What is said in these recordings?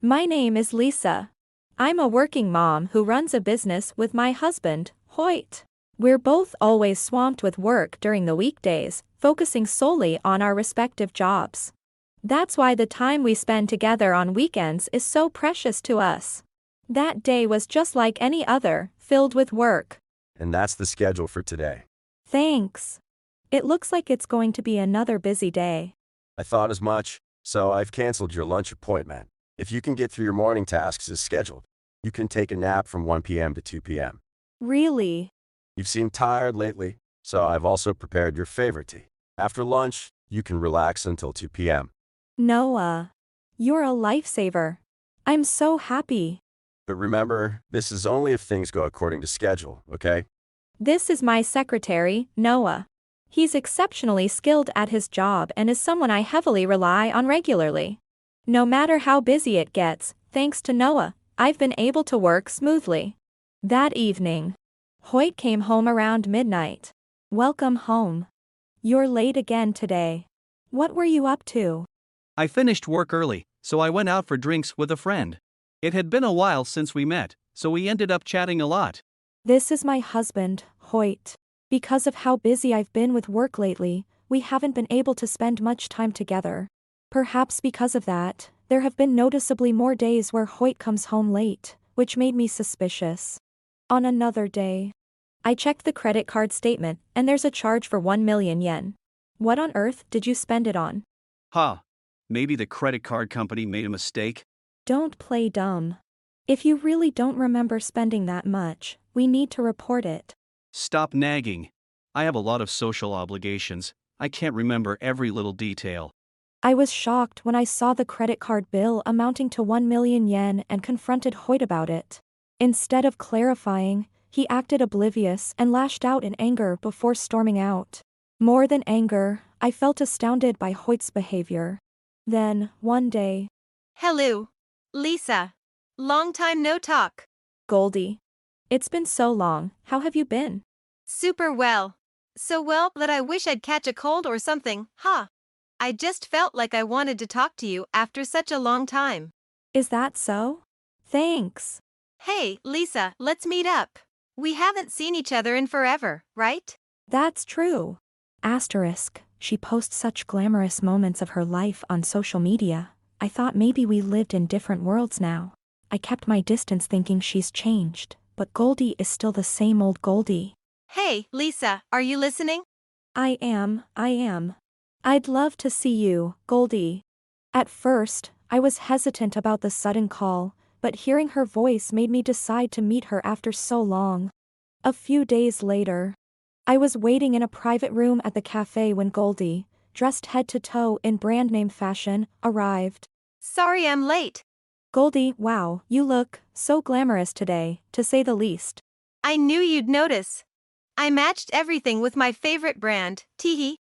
My name is Lisa. I'm a working mom who runs a business with my husband, Hoyt. We're both always swamped with work during the weekdays, focusing solely on our respective jobs. That's why the time we spend together on weekends is so precious to us. That day was just like any other, filled with work. And that's the schedule for today. Thanks. It looks like it's going to be another busy day. I thought as much, so I've canceled your lunch appointment. If you can get through your morning tasks as scheduled, you can take a nap from 1 p.m. to 2 p.m. Really? You've seemed tired lately, so I've also prepared your favorite tea. After lunch, you can relax until 2 p.m. Noah. You're a lifesaver. I'm so happy. But remember, this is only if things go according to schedule, okay? This is my secretary, Noah. He's exceptionally skilled at his job and is someone I heavily rely on regularly. No matter how busy it gets, thanks to Noah, I've been able to work smoothly. That evening, Hoyt came home around midnight. Welcome home. You're late again today. What were you up to? I finished work early, so I went out for drinks with a friend. It had been a while since we met, so we ended up chatting a lot. This is my husband, Hoyt. Because of how busy I've been with work lately, we haven't been able to spend much time together. Perhaps because of that, there have been noticeably more days where Hoyt comes home late, which made me suspicious. On another day, I checked the credit card statement, and there's a charge for 1 million yen. What on earth did you spend it on? Huh. Maybe the credit card company made a mistake? Don't play dumb. If you really don't remember spending that much, we need to report it. Stop nagging. I have a lot of social obligations. I can't remember every little detail. I was shocked when I saw the credit card bill amounting to 1 million yen and confronted Hoyt about it. Instead of clarifying, he acted oblivious and lashed out in anger before storming out. More than anger, I felt astounded by Hoyt's behavior. Then, one day, Hello, Lisa. Long time no talk. Goldie. It's been so long, how have you been? Super well. So well that I wish I'd catch a cold or something, huh? I just felt like I wanted to talk to you after such a long time. Is that so? Thanks. Hey, Lisa, let's meet up. We haven't seen each other in forever, right? That's true. Asterisk, she posts such glamorous moments of her life on social media. I thought maybe we lived in different worlds now. I kept my distance thinking she's changed, but Goldie is still the same old Goldie. Hey, Lisa, are you listening? I am. I'd love to see you, Goldie. At first, I was hesitant about the sudden call, but hearing her voice made me decide to meet her after so long. A few days later, I was waiting in a private room at the cafe when Goldie, dressed head to toe in brand name fashion, arrived. Sorry I'm late. Goldie, wow, you look so glamorous today, to say the least. I knew you'd notice. I matched everything with my favorite brand, teehee.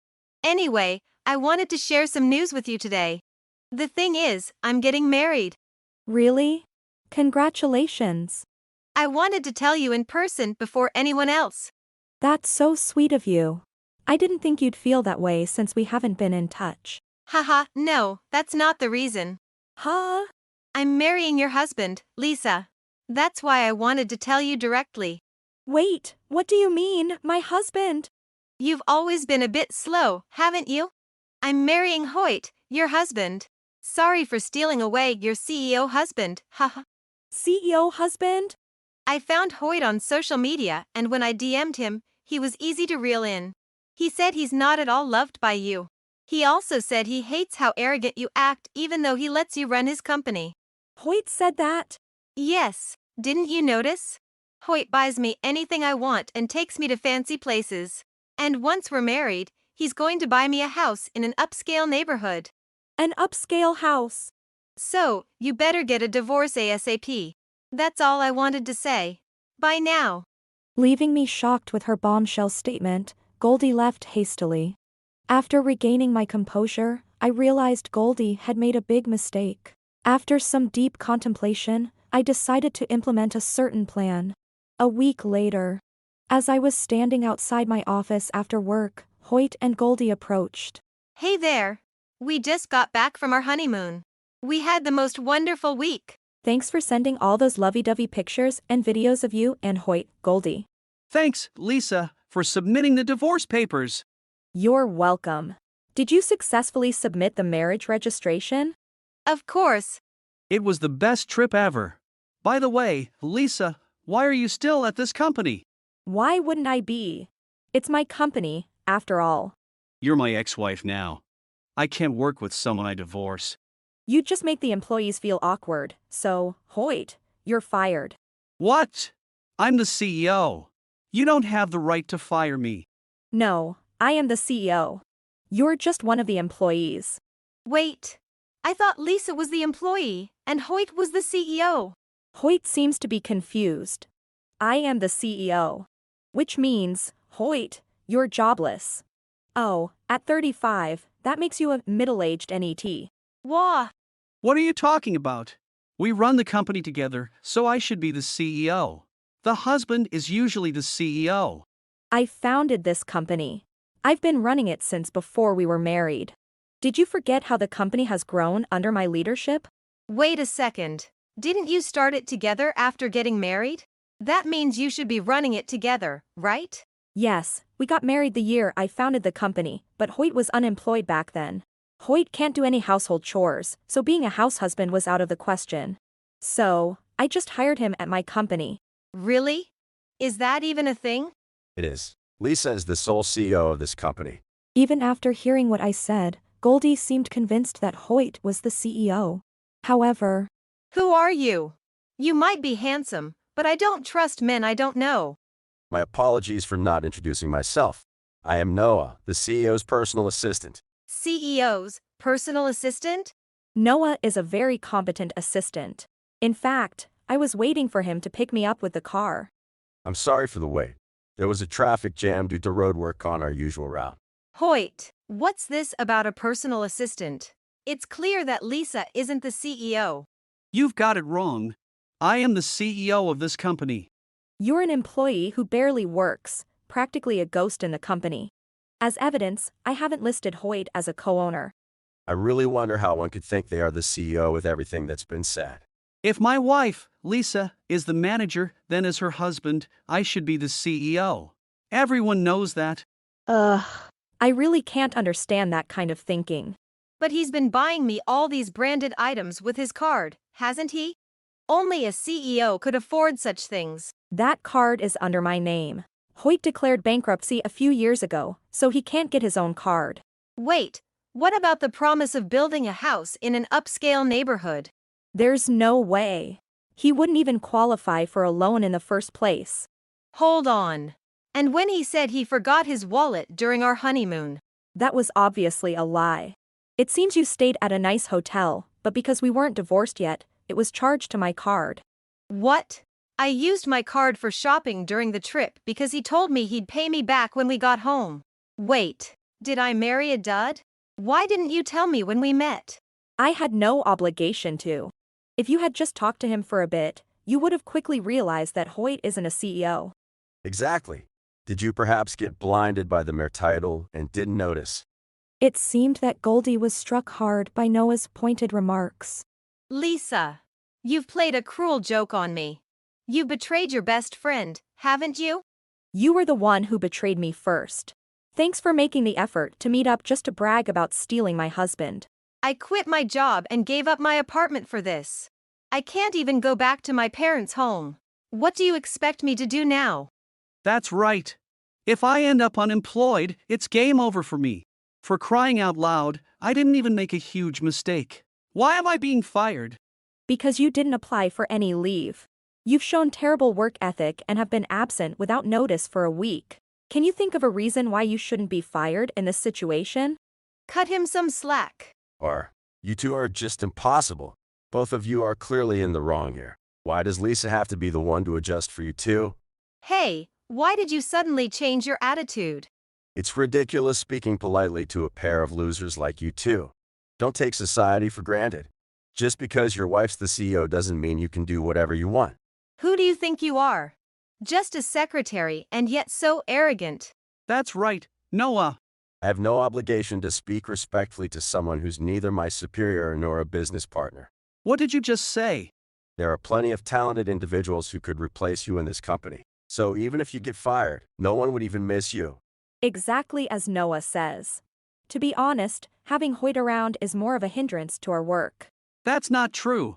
Anyway, I wanted to share some news with you today. The thing is, I'm getting married. Really? Congratulations. I wanted to tell you in person before anyone else. That's so sweet of you. I didn't think you'd feel that way since we haven't been in touch. Haha, no, that's not the reason. Huh? I'm marrying your husband, Lisa. That's why I wanted to tell you directly. Wait, what do you mean, my husband? You've always been a bit slow, haven't you? I'm marrying Hoyt, your husband. Sorry for stealing away your CEO husband, haha. CEO husband? I found Hoyt on social media, and when I DM'd him, he was easy to reel in. He said he's not at all loved by you. He also said he hates how arrogant you act even though he lets you run his company. Hoyt said that? Yes, didn't you notice? Hoyt buys me anything I want and takes me to fancy places. And once we're married, he's going to buy me a house in an upscale neighborhood. An upscale house. So, you better get a divorce ASAP. That's all I wanted to say. Bye now. Leaving me shocked with her bombshell statement, Goldie left hastily. After regaining my composure, I realized Goldie had made a big mistake. After some deep contemplation, I decided to implement a certain plan. A week later, as I was standing outside my office after work, Hoyt and Goldie approached. Hey there. We just got back from our honeymoon. We had the most wonderful week. Thanks for sending all those lovey-dovey pictures and videos of you and Hoyt, Goldie. Thanks, Lisa, for submitting the divorce papers. You're welcome. Did you successfully submit the marriage registration? Of course. It was the best trip ever. By the way, Lisa, why are you still at this company? Why wouldn't I be? It's my company, after all. You're my ex-wife now. I can't work with someone I divorce. You'd just make the employees feel awkward, so, Hoyt, you're fired. What? I'm the CEO. You don't have the right to fire me. No, I am the CEO. You're just one of the employees. Wait. I thought Lisa was the employee, and Hoyt was the CEO. Hoyt seems to be confused. I am the CEO. Which means, Hoyt, you're jobless. Oh, at 35, that makes you a middle-aged NET. Wah. What are you talking about? We run the company together, so I should be the CEO. The husband is usually the CEO. I founded this company. I've been running it since before we were married. Did you forget how the company has grown under my leadership? Wait a second. Didn't you start it together after getting married? That means you should be running it together, right? Yes, we got married the year I founded the company, but Hoyt was unemployed back then. Hoyt can't do any household chores, so being a house husband was out of the question. So, I just hired him at my company. Really? Is that even a thing? It is. Lisa is the sole CEO of this company. Even after hearing what I said, Goldie seemed convinced that Hoyt was the CEO. However, Who are you? You might be handsome, but I don't trust men I don't know. My apologies for not introducing myself. I am Noah, the CEO's personal assistant. CEO's personal assistant? Noah is a very competent assistant. In fact, I was waiting for him to pick me up with the car. I'm sorry for the wait. There was a traffic jam due to roadwork on our usual route. Hoyt, what's this about a personal assistant? It's clear that Lisa isn't the CEO. You've got it wrong. I am the CEO of this company. You're an employee who barely works, practically a ghost in the company. As evidence, I haven't listed Hoyt as a co-owner. I really wonder how one could think they are the CEO with everything that's been said. If my wife, Lisa, is the manager, then as her husband, I should be the CEO. Everyone knows that. I really can't understand that kind of thinking. But he's been buying me all these branded items with his card, hasn't he? Only a CEO could afford such things. That card is under my name. Hoyt declared bankruptcy a few years ago, so he can't get his own card. Wait, what about the promise of building a house in an upscale neighborhood? There's no way. He wouldn't even qualify for a loan in the first place. Hold on. And when he said he forgot his wallet during our honeymoon? That was obviously a lie. It seems you stayed at a nice hotel, but because we weren't divorced yet, it was charged to my card. What? I used my card for shopping during the trip because he told me he'd pay me back when we got home. Wait, did I marry a dud? Why didn't you tell me when we met? I had no obligation to. If you had just talked to him for a bit, you would have quickly realized that Hoyt isn't a CEO. Exactly. Did you perhaps get blinded by the mere title and didn't notice? It seemed that Goldie was struck hard by Noah's pointed remarks. Lisa, you've played a cruel joke on me. You betrayed your best friend, haven't you? You were the one who betrayed me first. Thanks for making the effort to meet up just to brag about stealing my husband. I quit my job and gave up my apartment for this. I can't even go back to my parents' home. What do you expect me to do now? That's right. If I end up unemployed, it's game over for me. For crying out loud, I didn't even make a huge mistake. Why am I being fired? Because you didn't apply for any leave. You've shown terrible work ethic and have been absent without notice for a week. Can you think of a reason why you shouldn't be fired in this situation? Cut him some slack. Or, you two are just impossible. Both of you are clearly in the wrong here. Why does Lisa have to be the one to adjust for you too? Hey, why did you suddenly change your attitude? It's ridiculous speaking politely to a pair of losers like you two. Don't take society for granted. Just because your wife's the CEO doesn't mean you can do whatever you want. Who do you think you are? Just a secretary and yet so arrogant. That's right, Noah. I have no obligation to speak respectfully to someone who's neither my superior nor a business partner. What did you just say? There are plenty of talented individuals who could replace you in this company. So even if you get fired, no one would even miss you. Exactly as Noah says. To be honest, having Hoyt around is more of a hindrance to our work. That's not true.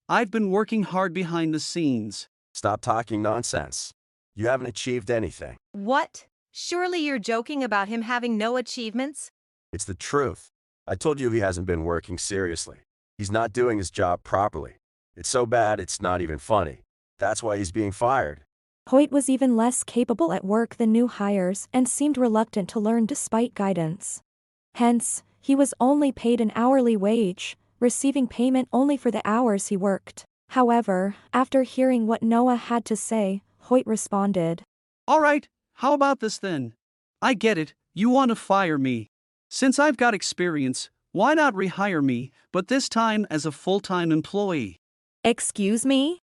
I've been working hard behind the scenes. Stop talking nonsense. You haven't achieved anything. What? Surely you're joking about him having no achievements? It's the truth. I told you he hasn't been working seriously. He's not doing his job properly. It's so bad it's not even funny. That's why he's being fired. Hoyt was even less capable at work than new hires and seemed reluctant to learn despite guidance. Hence, he was only paid an hourly wage, receiving payment only for the hours he worked. However, after hearing what Noah had to say, Hoyt responded. All right, how about this then? I get it, you want to fire me. Since I've got experience, why not rehire me, but this time as a full-time employee? Excuse me?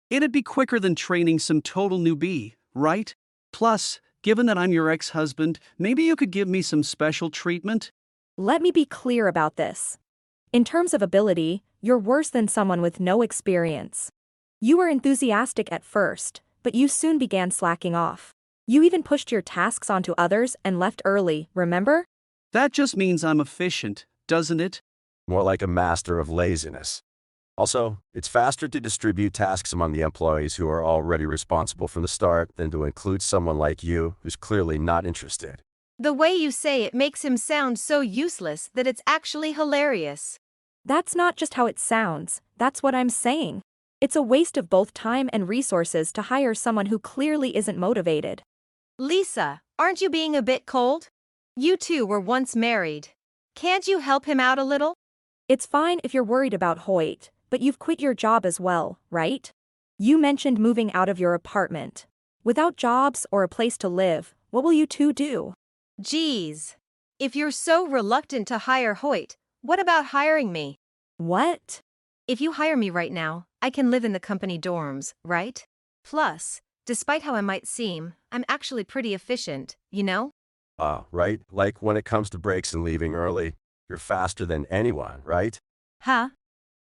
It'd be quicker than training some total newbie, right? Plus, given that I'm your ex-husband, maybe you could give me some special treatment? Let me be clear about this. In terms of ability, you're worse than someone with no experience. You were enthusiastic at first, but you soon began slacking off. You even pushed your tasks onto others and left early, remember? That just means I'm efficient, doesn't it? More like a master of laziness. Also, it's faster to distribute tasks among the employees who are already responsible from the start than to include someone like you who's clearly not interested. The way you say it makes him sound so useless that it's actually hilarious. That's not just how it sounds, that's what I'm saying. It's a waste of both time and resources to hire someone who clearly isn't motivated. Lisa, aren't you being a bit cold? You two were once married. Can't you help him out a little? It's fine if you're worried about Hoyt, but you've quit your job as well, right? You mentioned moving out of your apartment. Without jobs or a place to live, what will you two do? Geez. If you're so reluctant to hire Hoyt, what about hiring me? What? If you hire me right now, I can live in the company dorms, right? Plus, despite how I might seem, I'm actually pretty efficient, you know? Right? Like when it comes to breaks and leaving early, you're faster than anyone, right? Huh?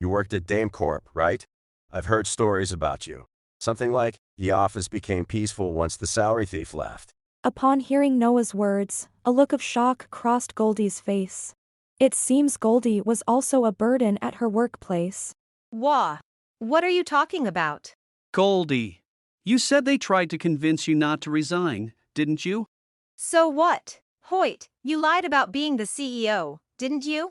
You worked at Dame Corp, right? I've heard stories about you. Something like, the office became peaceful once the salary thief left. Upon hearing Noah's words, a look of shock crossed Goldie's face. It seems Goldie was also a burden at her workplace. Wah. What are you talking about? Goldie, you said they tried to convince you not to resign, didn't you? So what? Hoyt, you lied about being the CEO, didn't you?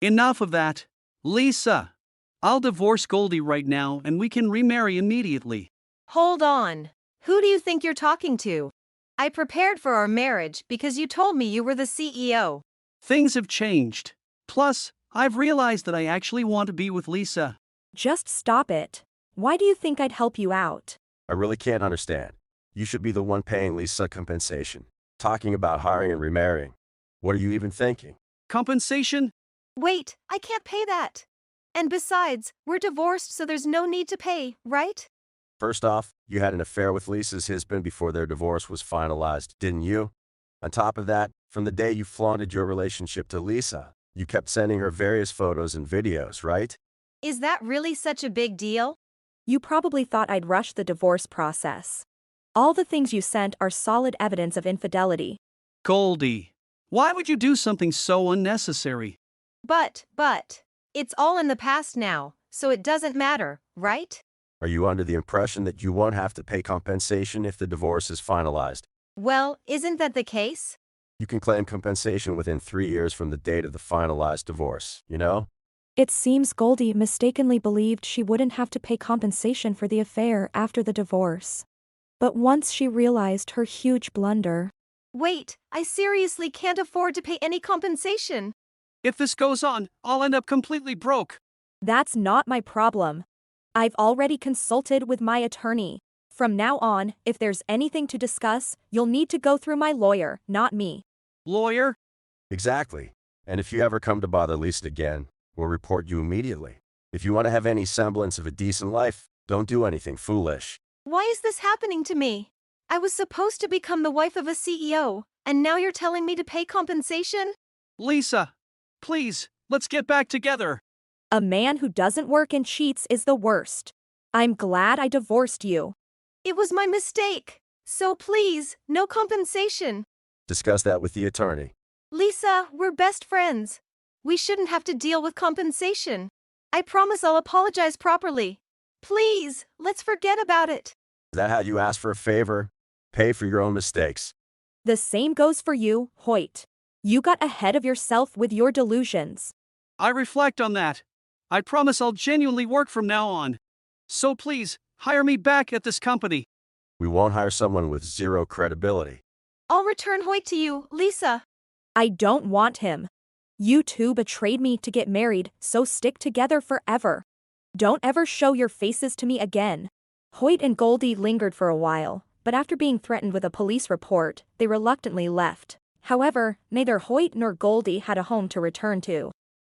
Enough of that. Lisa, I'll divorce Goldie right now and we can remarry immediately. Hold on. Who do you think you're talking to? I prepared for our marriage because you told me you were the CEO. Things have changed. Plus, I've realized that I actually want to be with Lisa. Just stop it. Why do you think I'd help you out? I really can't understand. You should be the one paying Lisa compensation. Talking about hiring and remarrying. What are you even thinking? Compensation? Wait, I can't pay that. And besides, we're divorced so there's no need to pay, right? First off, you had an affair with Lisa's husband before their divorce was finalized, didn't you? On top of that, from the day you flaunted your relationship to Lisa, you kept sending her various photos and videos, right? Is that really such a big deal? You probably thought I'd rush the divorce process. All the things you sent are solid evidence of infidelity. Goldie, why would you do something so unnecessary? But, it's all in the past now, so it doesn't matter, right? Are you under the impression that you won't have to pay compensation if the divorce is finalized? Well, isn't that the case? You can claim compensation within 3 years from the date of the finalized divorce, you know? It seems Goldie mistakenly believed she wouldn't have to pay compensation for the affair after the divorce. But once she realized her huge blunder. Wait, I seriously can't afford to pay any compensation. If this goes on, I'll end up completely broke. That's not my problem. I've already consulted with my attorney. From now on, if there's anything to discuss, you'll need to go through my lawyer, not me. Lawyer? Exactly. And if you ever come to bother Lisa again, we'll report you immediately. If you want to have any semblance of a decent life, don't do anything foolish. Why is this happening to me? I was supposed to become the wife of a CEO, And now you're telling me to pay compensation? Lisa, please, let's get back together. A man who doesn't work and cheats is the worst. I'm glad I divorced you. It was my mistake. So please, no compensation. Discuss that with the attorney. Lisa, we're best friends. We shouldn't have to deal with compensation. I promise I'll apologize properly. Please, let's forget about it. Is that how you ask for a favor? Pay for your own mistakes. The same goes for you, Hoyt. You got ahead of yourself with your delusions. I reflect on that. I promise I'll genuinely work from now on. So please, hire me back at this company. We won't hire someone with zero credibility. I'll return Hoyt to you, Lisa. I don't want him. You two betrayed me to get married, so stick together forever. Don't ever show your faces to me again. Hoyt and Goldie lingered for a while, but after being threatened with a police report, they reluctantly left. However, neither Hoyt nor Goldie had a home to return to.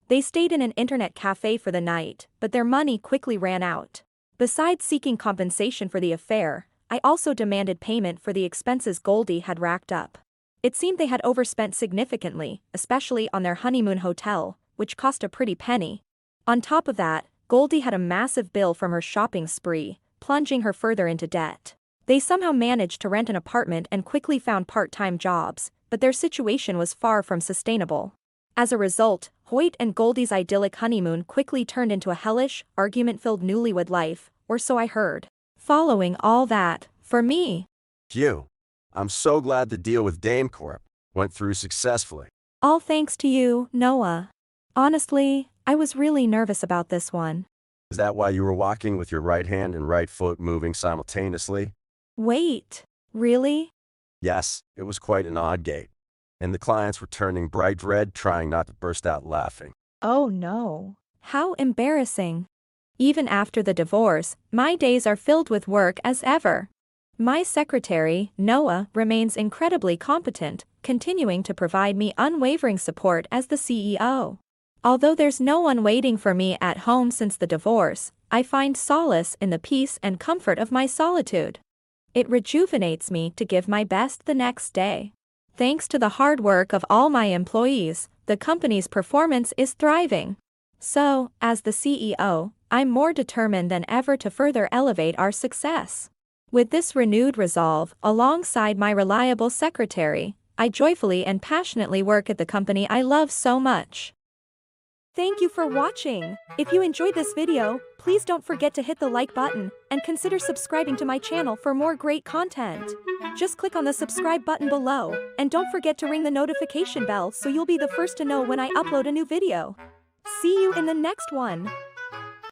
They stayed in an internet cafe for the night, but their money quickly ran out. Besides seeking compensation for the affair, I also demanded payment for the expenses Goldie had racked up. It seemed they had overspent significantly, especially on their honeymoon hotel, which cost a pretty penny. On top of that, Goldie had a massive bill from her shopping spree, plunging her further into debt. They somehow managed to rent an apartment and quickly found part-time jobs, but their situation was far from sustainable. As a result, Hoyt and Goldie's idyllic honeymoon quickly turned into a hellish, argument-filled newlywed life, or so I heard. Following all that, for me. Phew. I'm so glad the deal with Dame Corp went through successfully. All thanks to you, Noah. Honestly, I was really nervous about this one. Is that why you were walking with your right hand and right foot moving simultaneously? Wait, really? Yes, it was quite an odd gait. And the clients were turning bright red, trying not to burst out laughing. Oh no. How embarrassing. Even after the divorce, my days are filled with work as ever. My secretary, Noah, remains incredibly competent, continuing to provide me unwavering support as the CEO. Although there's no one waiting for me at home since the divorce, I find solace in the peace and comfort of my solitude. It rejuvenates me to give my best the next day. Thanks to the hard work of all my employees, the company's performance is thriving. So, as the CEO, I'm more determined than ever to further elevate our success. With this renewed resolve, alongside my reliable secretary, I joyfully and passionately work at the company I love so much. Thank you for watching. If you enjoyed this video, please don't forget to hit the like button and consider subscribing to my channel for more great content. Just click on the subscribe button below, and don't forget to ring the notification bell so you'll be the first to know when I upload a new video. See you in the next one.